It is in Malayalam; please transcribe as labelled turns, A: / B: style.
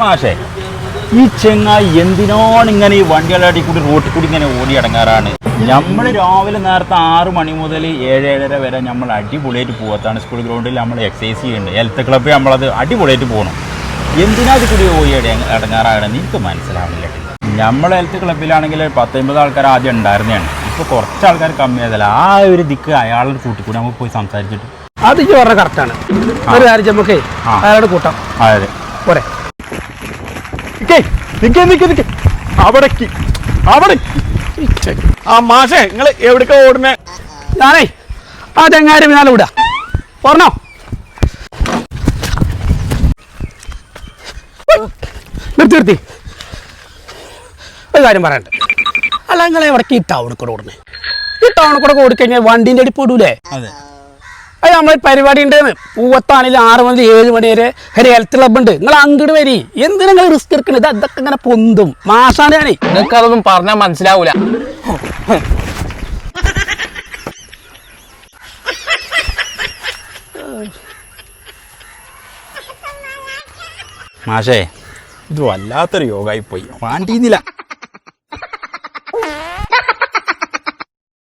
A: മാഷേ ഈ ചെങ്ങായി എന്തിനാണ് ഇങ്ങനെ ഈ വണ്ടികളുടെ അടി കൂടി റോട്ടിൽ കൂടി ഇങ്ങനെ ഓടി അടങ്ങാറാണ്? നമ്മൾ രാവിലെ നേരത്തെ 6 മണി മുതൽ 7-7:30 വരെ നമ്മൾ അടിപൊളിയായിട്ട് പോകത്താണ്. സ്കൂൾ ഗ്രൗണ്ടിൽ നമ്മൾ എക്സസൈസ് ചെയ്യുന്നുണ്ട്. ഹെൽത്ത് ക്ലബ്ബിൽ നമ്മളത് അടിപൊളിയായിട്ട് പോകണം. എന്തിനാ അത് കൂടി പോയി അടങ്ങാറാകണം എനിക്ക് മനസ്സിലാവില്ല. നമ്മൾ ഹെൽത്ത് ക്ലബ്ബിലാണെങ്കിൽ 10-50 ആൾക്കാർ ആദ്യം ഉണ്ടായിരുന്നതാണ്. ഇപ്പോൾ കുറച്ച് ആൾക്കാർ കമ്മിയായതല്ല. ആ ഒരു ദിക്ക് അയാളുടെ കൂട്ടിക്കൂടി നമുക്ക് പോയി സംസാരിച്ചിട്ട്
B: അത് ഈ പറഞ്ഞ കറക്റ്റാണ്. ഒരു കാര്യം നമുക്ക് അയാളോട് കൂട്ടാം.
A: അതെ
B: പോരെ.
C: മാഷേ നിങ്ങൾ എവിടേക്കാ ഓടുന്നേ?
B: ഞാനേ ആ ചെങ്ങാരി പിന്നാലെ വിടാ. പറഞ്ഞോ നിർത്തി ഒരു കാര്യം പറയണ്ട. അല്ല നിങ്ങളെ എവിടേക്ക് ഈ ടൗണിൽ കൂടെ ഓടുന്നേ? ഈ ടൗണിൽ കൂടെ ഓടിക്കഴിഞ്ഞാൽ വണ്ടീൻ്റെ അടി പോടൂലേ? അത് നമ്മളെ പരിപാടി ഉണ്ടെന്ന് പൂവത്താണെങ്കിൽ 6 മുതൽ 7 മണി വരെ ഒരു ഹെൽത്ത് ക്ലബ് ഉണ്ട്. നിങ്ങൾ അങ്ങോട്ട് വരി. എന്തിനാ നിങ്ങൾ റിസ്ക് എടുക്കണത്? അതൊക്കെ ഇങ്ങനെ പൊന്തും. മാഷാണ് ഞാനേ.
C: നിങ്ങൾക്ക് അതൊന്നും പറഞ്ഞാൽ മനസ്സിലാവൂല.
A: മാഷേ ഇത് വല്ലാത്തൊരു യോഗമായി പോയി. വാണ്ടിന്നില്ല.